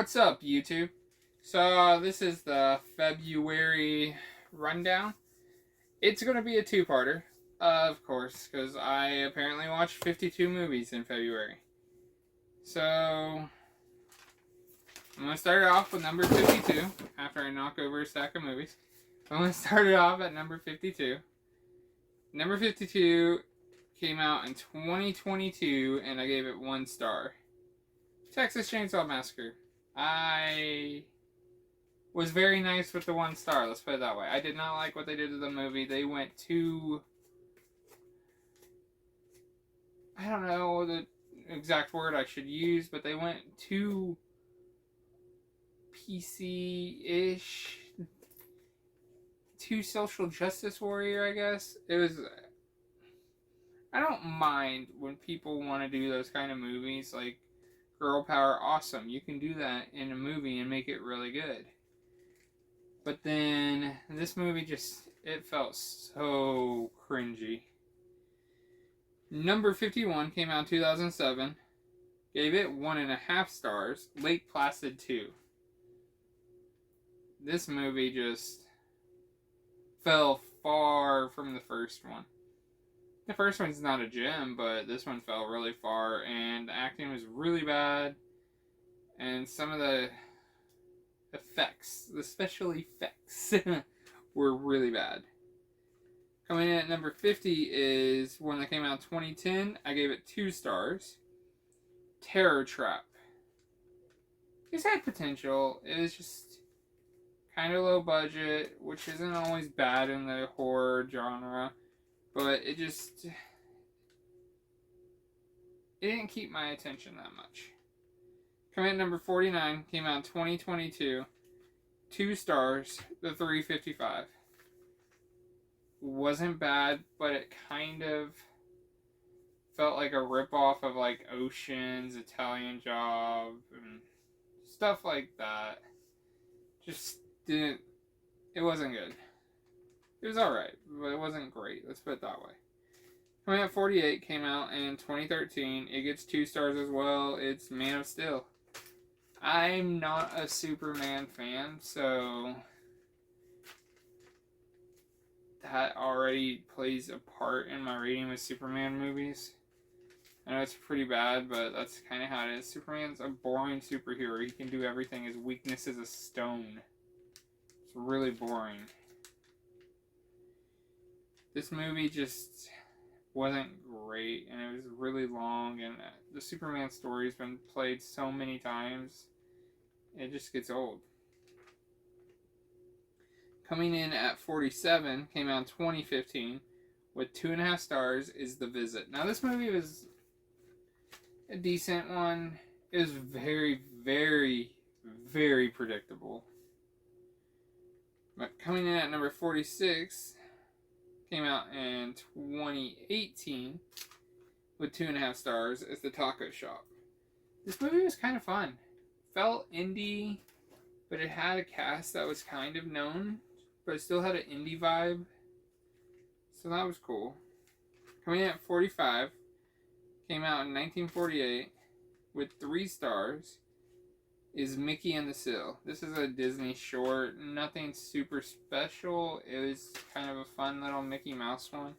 What's up, YouTube? So, this is the February rundown. It's going to be a two-parter, of course, because I apparently watched 52 movies in February. So, I'm going to start it off with number 52, after I knock over a stack of movies. I'm going to start it off at number 52. Number 52 came out in 2022, and I gave it 1 star. Texas Chainsaw Massacre. I was very nice with the 1 star, let's put it that way. I did not like what they did to the movie. They went too... I don't know the exact word I should use, but they went too PC-ish. Too social justice warrior, I guess. It was... I don't mind when people want to do those kind of movies, like girl power, awesome. You can do that in a movie and make it really good. But then this movie just, it felt so cringy. Number 51 came out in 2007. Gave it 1.5 stars. Lake Placid 2. This movie just fell far from the first one. The first one's not a gem, but this one fell really far, and the acting was really bad, and some of the effects, the special effects, were really bad. Coming in at number 50 is one that came out in 2010. I gave it 2 stars. Terror Trap. This had potential. It was just kind of low budget, which isn't always bad in the horror genre. But it didn't keep my attention that much. Coming at number 49, came out in 2022. 2 stars, The 355. Wasn't bad, but it kind of felt like a ripoff of like Ocean's, Italian Job, and stuff like that. Just didn't, it wasn't good. It was alright, but it wasn't great. Let's put it that way. Coming out 48, came out in 2013. It gets 2 stars as well. It's Man of Steel. I'm not a Superman fan, so that already plays a part in my rating with Superman movies. I know it's pretty bad, but that's kind of how it is. Superman's a boring superhero. He can do everything. His weakness is a stone. It's really boring. This movie just wasn't great, and it was really long, and the Superman story's been played so many times, it just gets old. Coming in at 47, came out in 2015, with 2.5 stars, is The Visit. Now, this movie was a decent one. It was very, very, very predictable. But coming in at number 46... came out in 2018 with 2.5 stars. It's The Taco Shop. This movie was kind of fun. Felt indie, but it had a cast that was kind of known, but it still had an indie vibe. So that was cool. Coming in at 45, came out in 1948 with 3 stars, is Mickey and the Seal. This is a Disney short, nothing super special. It was kind of a fun little Mickey Mouse one.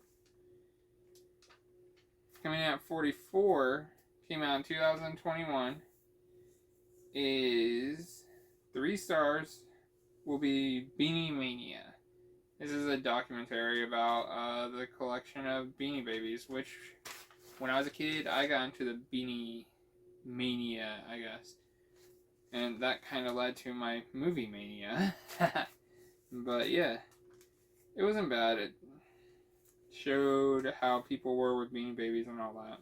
Coming in at 44, came out in 2021, is 3 stars, will be Beanie Mania. This is a documentary about the collection of Beanie Babies, which when I was a kid, I got into the Beanie Mania, I guess. And that kind of led to my movie mania. But yeah, it wasn't bad. It showed how people were with Beanie Babies and all that.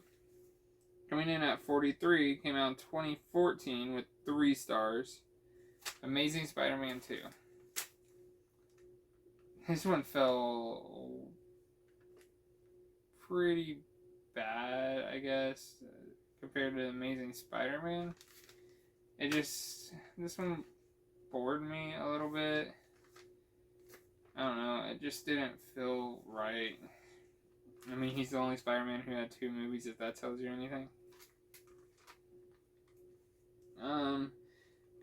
Coming in at 43, came out in 2014 with 3 stars. Amazing Spider-Man 2. This one fell pretty bad, I guess, compared to Amazing Spider-Man. This one bored me a little bit. I don't know, it just didn't feel right. I mean, he's the only Spider-Man who had 2 movies, if that tells you anything.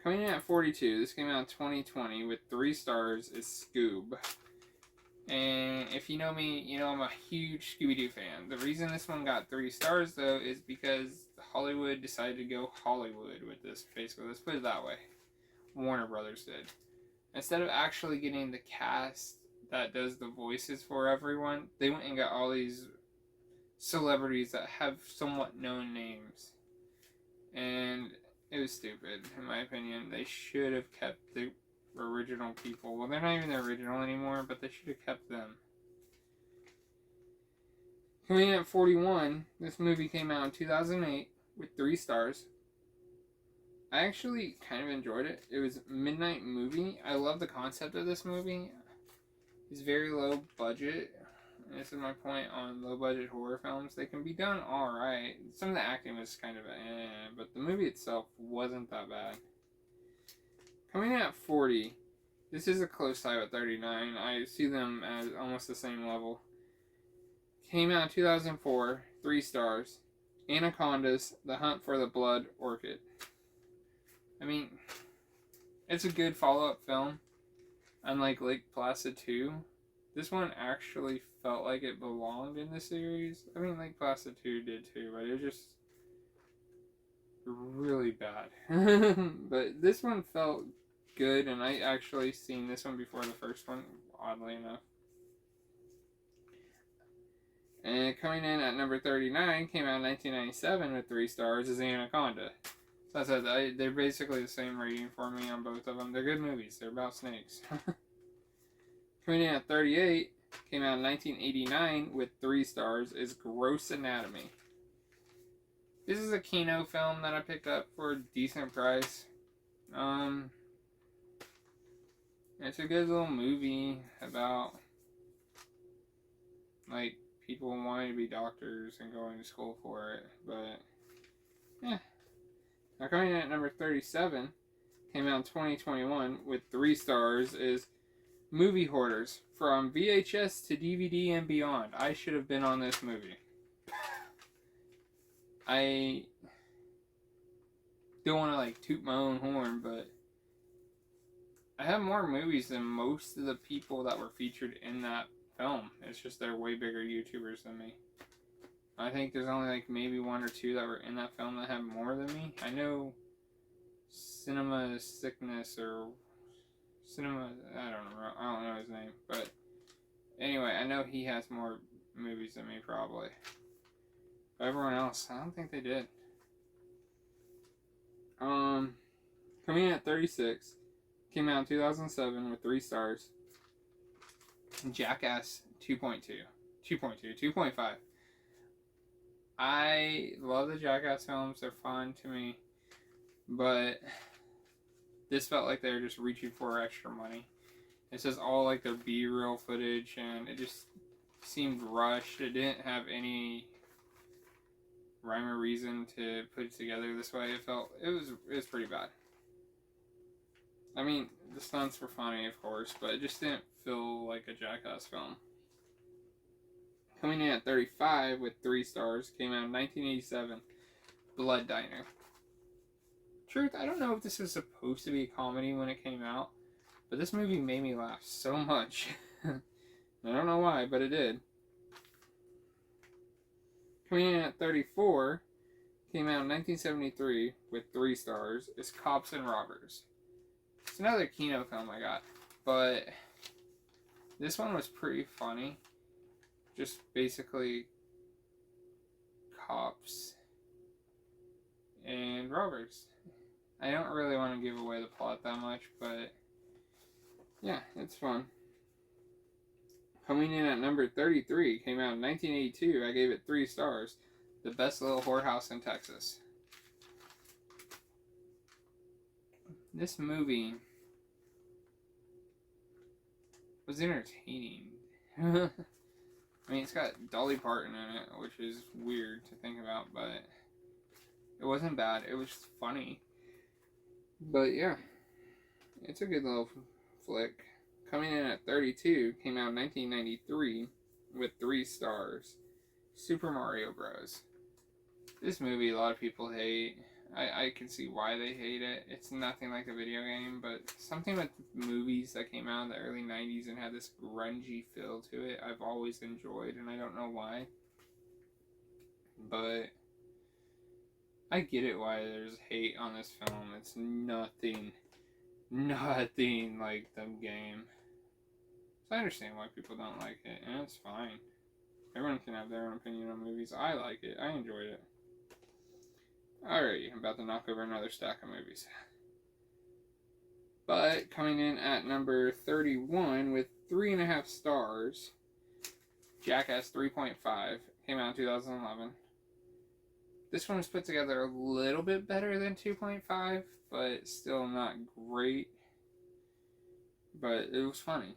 Coming in at 42, this came out in 2020 with 3 stars, is Scoob. And if you know me, you know I'm a huge Scooby-Doo fan. The reason this one got 3 stars, though, is because Hollywood decided to go Hollywood with this, basically. Let's put it that way. Warner Brothers did. Instead of actually getting the cast that does the voices for everyone, they went and got all these celebrities that have somewhat known names. And it was stupid, in my opinion. They should have kept the original people. Well, they're not even the original anymore, but they should have kept them. Coming in at 41, this movie came out in 2008 with 3 stars. I actually kind of enjoyed it. It was a midnight movie. I love the concept of this movie. It's very low budget. And this is my point on low budget horror films. They can be done alright. Some of the acting was kind of but the movie itself wasn't that bad. Coming in at 40, this is a close tie with 39. I see them as almost the same level. Came out in 2004, 3 stars. Anacondas, The Hunt for the Blood Orchid. I mean, it's a good follow-up film. Unlike Lake Placid 2, this one actually felt like it belonged in the series. I mean, Lake Placid 2 did too, but it was just really bad. But this one felt good, and I actually seen this one before the first one, oddly enough. And coming in at number 39, came out in 1997 with 3 stars, is Anaconda. So I said, they're basically the same rating for me on both of them. They're good movies. They're about snakes. Coming in at 38, came out in 1989 with 3 stars, is Gross Anatomy. This is a Kino film that I picked up for a decent price. It's a good little movie about, like, people wanting to be doctors and going to school for it, but, yeah. Now coming in at number 37, came out in 2021 with 3 stars, is Movie Hoarders. From VHS to DVD and beyond. I should have been on this movie. I don't want to, like, toot my own horn, but I have more movies than most of the people that were featured in that film. It's just they're way bigger YouTubers than me. I think there's only like maybe 1 or 2 that were in that film that have more than me. I know Cinema Sickness or Cinema, I don't know his name, but anyway, I know he has more movies than me probably. But everyone else, I don't think they did. Coming in at 36, came out in 2007 with 3 stars. Jackass 2.5. I love the Jackass films. They're fun to me. But this felt like they were just reaching for extra money. It says all like their B-roll footage, and it just seemed rushed. It didn't have any rhyme or reason to put it together this way. It was pretty bad. I mean, the stunts were funny, of course, but it just didn't feel like a Jackass film. Coming in at 35 with 3 stars, came out in 1987, Blood Diner. Truth, I don't know if this was supposed to be a comedy when it came out, but this movie made me laugh so much. I don't know why, but it did. Coming in at 34, came out in 1973 with 3 stars, is Cops and Robbers. It's another Kino film I got, but this one was pretty funny. Just basically cops and robbers. I don't really want to give away the plot that much, but yeah, it's fun. Coming in at number 33, came out in 1982. I gave it 3 stars. The Best Little Whorehouse in Texas. This movie was entertaining. I mean, it's got Dolly Parton in it, which is weird to think about, but it wasn't bad. It was funny. But yeah, it's a good little flick. Coming in at 32, came out in 1993 with 3 stars. Super Mario Bros. This movie a lot of people hate. I can see why they hate it. It's nothing like a video game, but something with movies that came out in the early 90s and had this grungy feel to it, I've always enjoyed, and I don't know why. But I get it why there's hate on this film. It's nothing like the game. So I understand why people don't like it, and it's fine. Everyone can have their own opinion on movies. I like it. I enjoyed it. Alrighty, I'm about to knock over another stack of movies. But coming in at number 31 with 3.5 stars, Jackass 3.5, came out in 2011. This one was put together a little bit better than 2.5, but still not great. But it was funny.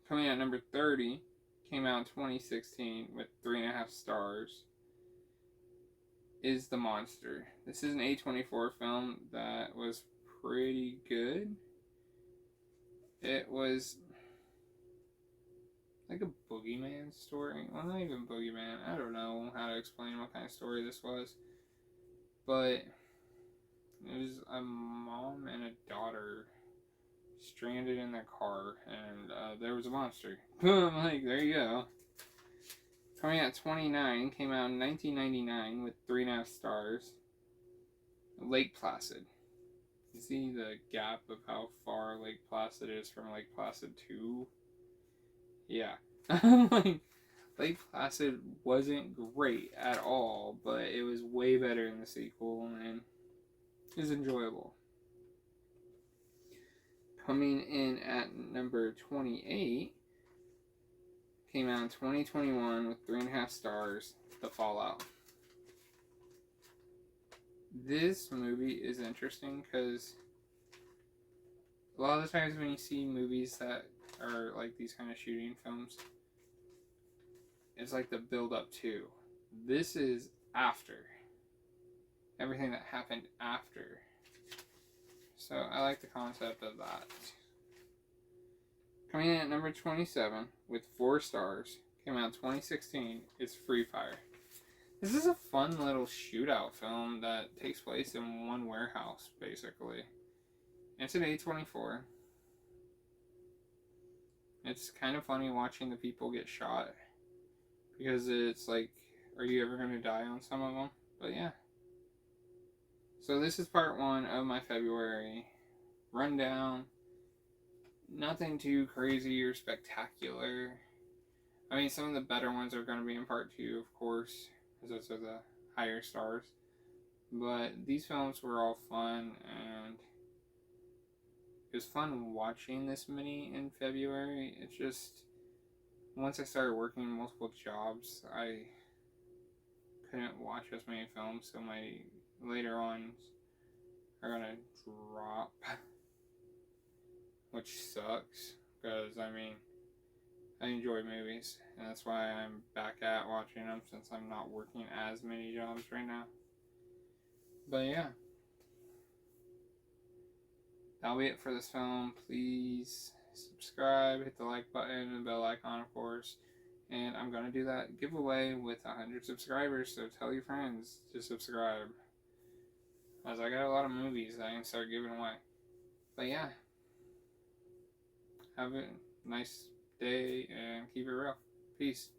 Coming in at number 30, came out in 2016 with 3.5 stars, is The Monster. This is an A24 film that was pretty good. It was like a boogeyman story. Well, not even boogeyman. I don't know how to explain what kind of story this was. But it was a mom and a daughter stranded in their car, and there was a monster. Like, there you go. Coming out 29, came out in 1999 with 3.5 stars. Lake Placid. You see the gap of how far Lake Placid is from Lake Placid 2? Yeah. Like, Lake Placid wasn't great at all, but it was way better in the sequel and is enjoyable. Coming in at number 28, came out in 2021 with 3.5 stars, The Fallout. This movie is interesting because a lot of the times when you see movies that are like these kind of shooting films, it's like the build up to. This is after. Everything that happened after. So I like the concept of that. Coming in at number 27 with 4 stars, came out in 2016, is Free Fire. This is a fun little shootout film that takes place in one warehouse, basically. It's an A24. It's kind of funny watching the people get shot, because it's like, are you ever going to die on some of them? But yeah. So this is part 1 of my February rundown. Nothing too crazy or spectacular. I mean, some of the better ones are going to be in part 2, of course, as those are the higher stars. But these films were all fun, and it was fun watching this many in February. It's just, once I started working multiple jobs, I couldn't watch as many films, so my later ones are going to drop. Which sucks, because, I mean, I enjoy movies, and that's why I'm back at watching them, since I'm not working as many jobs right now. But yeah. That'll be it for this film. Please subscribe, hit the like button, and bell icon, of course. And I'm going to do that giveaway with 100 subscribers, so tell your friends to subscribe, as I got a lot of movies that I can start giving away. But yeah. Have a nice day and keep it real. Peace.